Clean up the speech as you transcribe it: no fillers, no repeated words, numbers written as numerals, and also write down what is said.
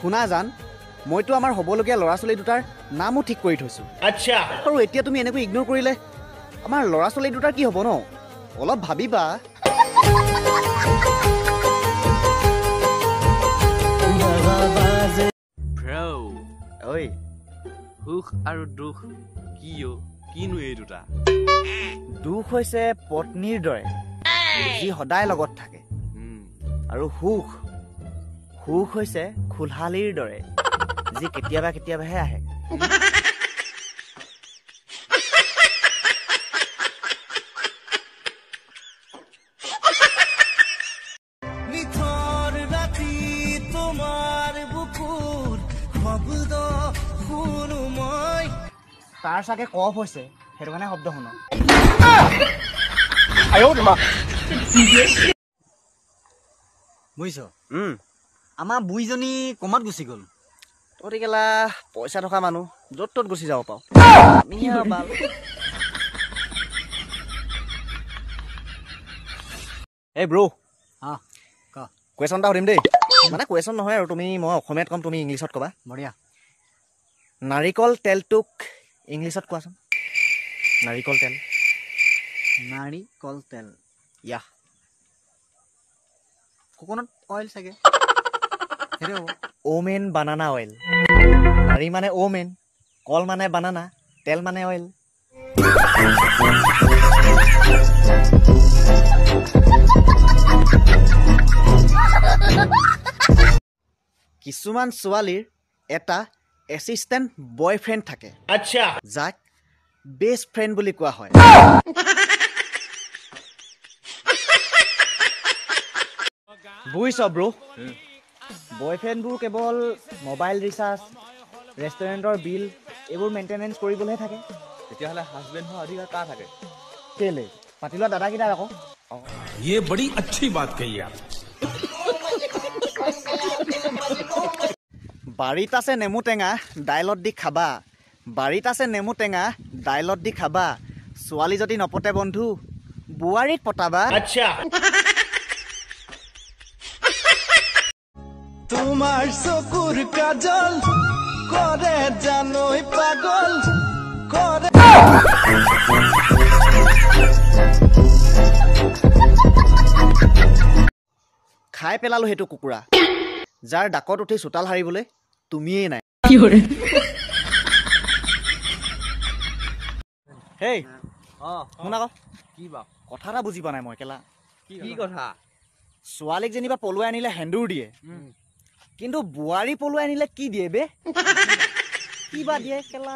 শুনা জান মইতো আমাৰ হ'বলগীয়া ল'ৰা ছোৱালী দুটাৰ নামো ঠিক কৰি থৈছোঁ আচ্ছা আৰু এতিয়া তুমি এনেকৈ ইগনোৰ কৰিলে আমাৰ ল'ৰা ছোৱালী দুটাৰ কি হ'ব ন অলপ ভাবিবা ব্ৰো ঐ সুখ আৰু দুখ কিনো এই দুটা দুখ হৈছে পত্নীৰ দৰে যি সদায় লগত থাকে আৰু সুখ হৈছে খুলহালিৰ দৰে যি কেতিয়াবা কেতিয়াবাহে আহে তাৰ চাগে কফ হৈছে সেইটো কাৰণে শব্দ শুনো বুজিছ আমাৰ বুঢ়ীজনী কমাত গুচি গ'ল তহঁতি কেলা পইচা থকা মানুহ য'ত ত'ত গুচি যাব পাৰ এই ব্ৰ কুৱেশ্যন এটা সুধিম দেই মানে কুৱেশ্যন নহয় আৰু তুমি মই অসমীয়াত ক'ম তুমি ইংলিছত ক'বা বঢ়িয়া নাৰিকল তেলটোক ইংলিছত কোৱাচোন নাৰিকল তেল নাৰিকল তেল ইয়া কোকোনাট অইল চাগে সেইটো হ'ব ওমেন বানানা অইল নাৰী মানে ওমেন কল মানে বানানা তেল মানে অইল কিছুমান ছোৱালীৰ এটা এছিষ্টেণ্ট বয়ফ্ৰেণ্ড থাকে আচ্ছা যাক বেষ্ট ফ্ৰেণ্ড বুলি কোৱা হয় বুজিছ ব্ৰ বয়ফ্ৰেণ্ডবোৰ কেৱল মোবাইল ৰিচাৰ্জ ৰেষ্টুৰেণ্টৰ বিল এইবোৰ মেইনটেনেঞ্চ কৰিবলৈহে থাকে তেতিয়াহ'লে হাজবেণ্ড হোৱা অধিকাৰ কাৰ থাকে কেলে পাতি লোৱা দাদাকেইটাৰ আকৌ ये बड़ी अच्छी बात कही आप বাৰীত আছে নেমু টেঙা দাইলত দি খাবা বাৰীত আছে নেমু টেঙা দাইলত দি খাবা ছোৱালী যদি নপতে বন্ধু বোৱাৰীক পতাবা আচ্ছা তোমাৰ চকুৰ কাজল কৰে জানোই পাগল কৰে খাই পেলালো সেইটো কুকুৰা যাৰ ডাকত উঠি চোতাল হাৰিবলৈ তুমিয়েই নাই হেই শুন আকৌ কি বা কথা এটা বুজি পোৱা নাই মই কেলা কি কথা ছোৱালীক যেনিবা পলুৱাই আনিলে সেন্দুৰ দিয়ে কিন্তু বোৱাৰী পলুৱাই আনিলে কি দিয়ে বে কিবা দিয়ে কেলা